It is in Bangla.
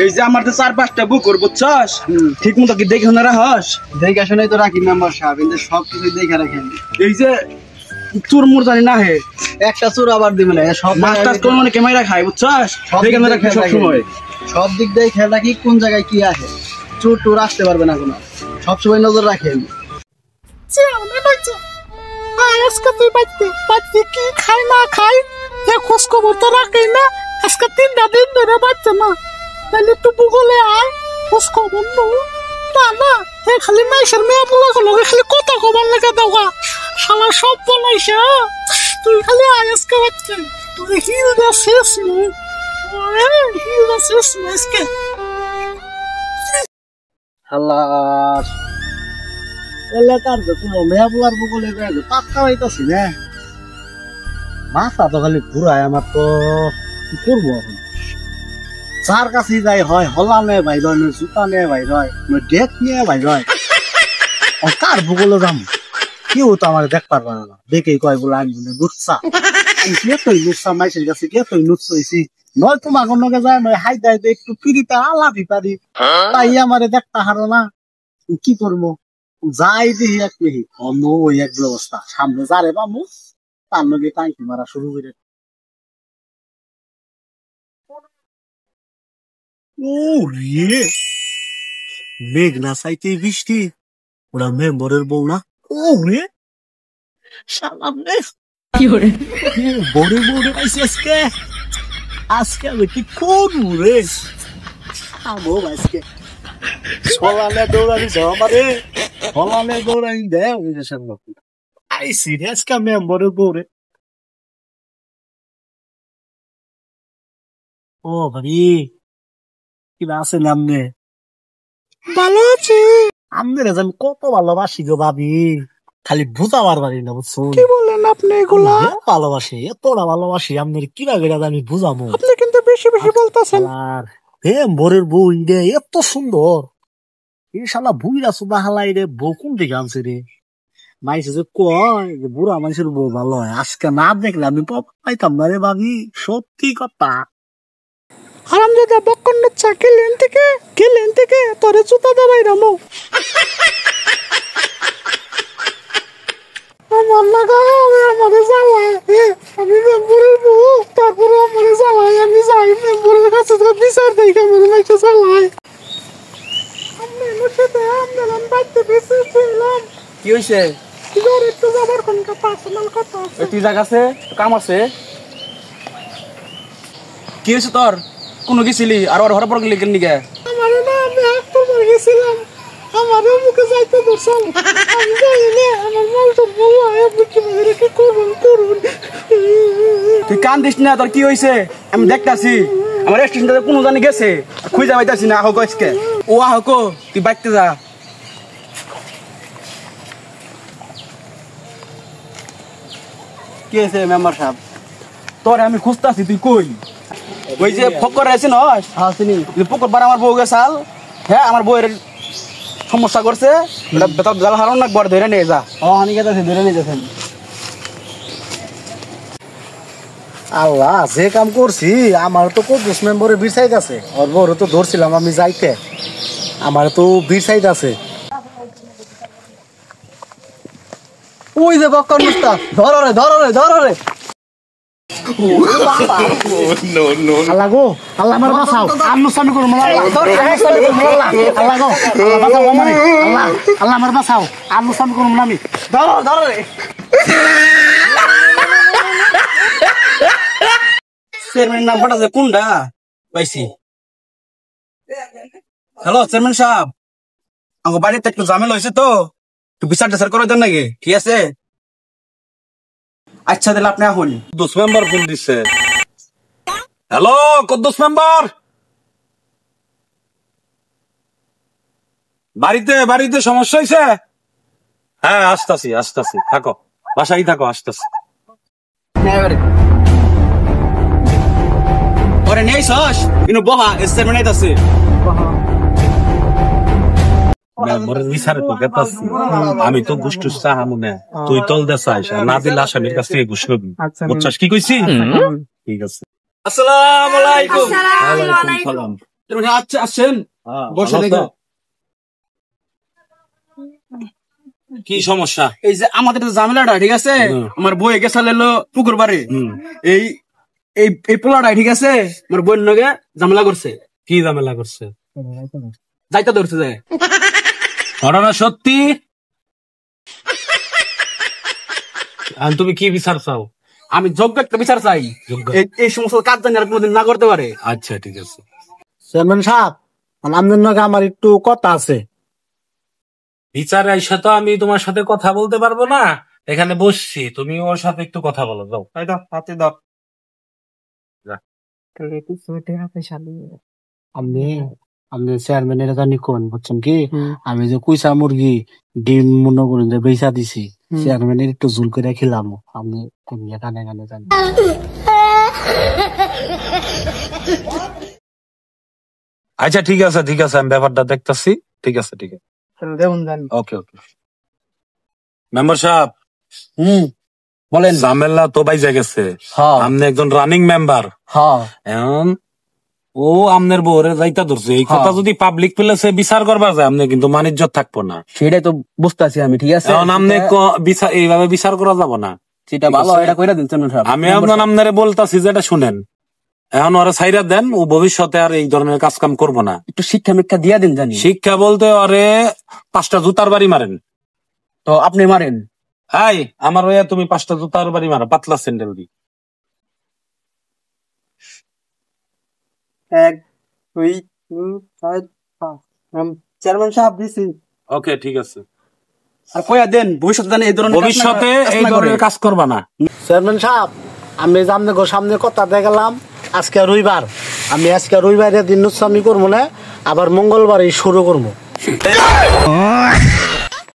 এই যে আমার তো 4-5টা বুকুর বুঝছস ঠিক মতো কি দেখে না রাখস দেখে শুনে তো রাখি মেম্বার সাহেব কিন্তু সবকিছু দেখে রাখেন এই যে চুরমুর জানি না হে একটা চোর আবার দিবেন সব মাস্টার কোন মানে ক্যামেরা খায় বুঝছস দেখে না রাখি সব সময় সব দিক দিয়ে খেয়াল রাখি কোন জায়গায় কি আছে চোর টোর আসতে পারবে না কোনো সব সময় নজর রাখেন আজকে তুই বাচ্চা কি খাই না খাই এ খোঁজ খবর তো রাখি না আজকে 3টা দিন ধরে বাচ্চা না তাহলে তুই ভূগোলে আয় খোঁজ খবর নো না এ খালি মাইসের মেয়ে বলা গেল খালি কথা খবর লেগে দেওয়া শালা সব বলাইছে তুই খালি আজকে বাচ্চা তুই হিল দা শেষ নো হিল দা শেষ আজকে হাল্লার এলাকার তো কোনো মেয়া বলার বগলে গেছে পাক্কা হইতাছি না মাথা তো খালি ঘুরায় আমার তো কি করবো এখন যার কাছে যাই হয় হলা নে ভাই রয় জুতা নে ভাই রয় ডেক নিয়ে ভাই রয় কার ভূগোলে যাম কেউ তো আমার দেখ পারবে না দেখেই কয় বলে আমি বলে লুচ্ছা আমি কে তুই লুচ্ছা মাইসের কাছে কে তুই লুচ্ছ হইছি নয় তোমার নগে যায় নয় হাই দেয় একটু পিড়িতে আলাপি পারি তাই আমারে দেখতে হারো না কি করবো যাই দিই এক মিনিট অন্য ওই এক ব্যবস্থা সামনে যারে বামু তার লগে টাইকি মারা শুরু করে ও রে মেঘ না চাইতে বৃষ্টি ওরা মেম্বরের বউ না ও রে শালা মেঘ কি করে বড়ে বড়ে পাইছি আজকে আমি কি করবো রে আমো আজকে সলালে দৌড়ানি আমারে সলালে দৌড়ানি দেয় ওই দেশের লোক আই সিরিয়াস কা মেম্বরের বউ রে ও ভাবি কি আছেন আপনি ভালো আছি আপনার আমি কত ভালোবাসি গো ভাবি খালি বুঝাবার পারি না বুঝছো কি বলেন আপনি এগুলা ভালোবাসি এতটা ভালোবাসি আপনার কিভাবে আমি বুঝাবো আপনি কিন্তু বেশি বেশি বলতেছেন আর মেম্বরের বউ রে এত সুন্দর এই শালা বুইরা সুদা হালাই রে বউ কোন দিকে আনছে রে মাইসে যে কয় যে বুড়া মানুষের বউ ভালো হয় আজকে না দেখলে আমি পাইতাম না রে ভাবি সত্যি কথা হারামজাদা বক্কন্ন চা গেলেন থেকে তোরে জুতা দাবাই রামো আমার লাগা আমারে জ্বালায় আমি মেম্বরের বউ তারপরে আমারে জ্বালায় আমি যাই মেম্বরের কাছে তো বিচার দেই কেমন মাইকে জ্বালায় আমি মুখেতে আমদান বাইতে বেশি ছিলাম কি হইছে তোর একটু যাবার কোনটা পার্সোনাল কথা আছে তুই জায়গা আছে কাম আছে কি হইছে তোর কোন গেছিলি আর ওর হরপর গেলি কেন নিকে আমারে না আমি একবার গেছিলাম আমারে মুখে যাইতে দর্শন আমি জানি না আমার মালটা বললো আপনি কি মেরে কি করুন তুই কান দিস না তোর কি হইছে আমি দেখতাছি আমার স্টেশনটাতে কোন জানি গেছে খুঁজে পাইতাছি না আহো আজকে ও আহো কো তুই বাইতে যা কি হয়েছে মেম্বার সাহেব তোর আমি খুঁজতাছি তুই কই ওই যে ফকর আছে না হাসিনি পুকুর বার আমার বউ গেছাল হ্যাঁ আমার বউয়ের সমস্যা করছে বেতন জাল হারন না একবার ধরে নিয়ে যা অনেকে আছে ধরে নিয়ে যাচ্ছেন আল্লাহ যে কাম করছি আমার তো কদ্দুস মেম্বরে বীর সাইড আছে ওর বড় তো ধরছিলাম আমি যাইতে আমার তো বীর সাইড আছে ওই যে বক্কর মুস্তাফ ধরো রে আল্লাহ গো আল্লাহ আমার বাঁচাও আন্নুসামি করুন আল্লাহ গো বাঁচাও আমারে আল্লাহ আমার বাঁচাও আন্নুসামি করুন আমি ধরো রে চেয়ারম্যান নাম্বারটা যে কোনটা পাইছি হ্যালো চেয়ারম্যান সাহেব আমার বাড়িতে একটু ঝামেলা হয়েছে তো একটু বিচার টেচার করে দেন নাকি ঠিক আছে আচ্ছা তাহলে আপনি এখন কদ্দুস মেম্বার ফোন দিচ্ছে হ্যালো কদ্দুস মেম্বার বাড়িতে সমস্যা হয়েছে হ্যাঁ আসতাছি থাকো বাসায় থাকো আসতাছি ওরে নেই সস কিন্তু বহা চেয়ারম্যান আছে আমি তো ঘুষ টুস চাহামু না তুই তল দে চাইস না দিলে আসামির কাছ থেকে ঘুষ করবি বুঝছস কি কইছি ঠিক আছে আসসালামু আলাইকুম আচ্ছা আসছেন বসে ভালো দেখো তো? কি সমস্যা? এই যে আমাদের যে ঝামেলাটা ঠিক আছে আমার বই গেছে এলো পুকুর বাড়ি এই এই এই পোলাটা ঠিক আছে আমার বইয়ের লগে ঝামেলা করছে কি ঝামেলা করছে? যাইতে ধরছে যে ঘটনা সত্যি? আর তুমি কি বিচার চাও? আমি যোগ্য একটা বিচার চাই যোগ্য। এই সমস্ত কাজ জানি আর কোনোদিন না করতে পারে। আচ্ছা ঠিক আছে। চেয়ারম্যান সাহেব আপনার নাকি আমার একটু কথা আছে। বিচারে আইসা তো আমি তোমার সাথে কথা বলতে পারবো না, এখানে বসছি, তুমি ওর সাথে একটু কথা বলো, যাও। হাতে দাও আপনি আপনি চেয়ারম্যানের জানি কোন বুঝছেন কি আমি যে কুইসা মুরগি ডিম মনে করেন যে বেচা দিছি চেয়ারম্যানের একটু জুল করে খেলাম আপনি কানে কানে জানি। আচ্ছা ঠিক আছে আমি ব্যাপারটা দেখতেছি। ঠিক আছে ওকে মেম্বার সাহেব বলেন। ঝামেলা তো বাইজা গেছে, হ্যাঁ আপনি একজন রানিং মেম্বার, হ্যাঁ এখন ও আমনের বউরে যাইতা ধরছে, এই কথা যদি পাবলিক প্লেসে বিচার করবার যায় আপনি কিন্তু মানিজ্য থাকবো না। সেটাই তো বুঝতে আছি আমি, ঠিক আছে এখন আপনি এইভাবে বিচার করা যাবো না। সেটা ভালো এটা কইরা দিন চেয়ারম্যান সাহেব। আমি আপনারে বলতাছি যেটা শুনেন, এখন ওরা ছাইরা দেন, ও ভবিষ্যতে আর এই ধরনের কাজ কাম করবো না। একটু শিক্ষা মিক্ষা দিয়া দিন জানি। শিক্ষা বলতে ওরে 5টা জুতার বাড়ি মারেন। তো আপনি মারেন। হাই আমার ওয়া তুমি 5টা জুতার বাড়ি মারো, পাতলা স্যান্ডেল দি। 1 2 3 4 5 চেয়ারম্যান সাহেব দিছি। ওকে ঠিক আছে, আর কইয়া দেন ভবিষ্যতে জানি এই ধরনের ভবিষ্যতে এই ধরনের কাজ করবা না। চেয়ারম্যান সাহেব আমি সামনে কথা দেখালাম আজকে রবিবার, আমি আজকে রবিবারের দিন নুচ্ছামি করবো না, আবার মঙ্গলবারই শুরু করবো।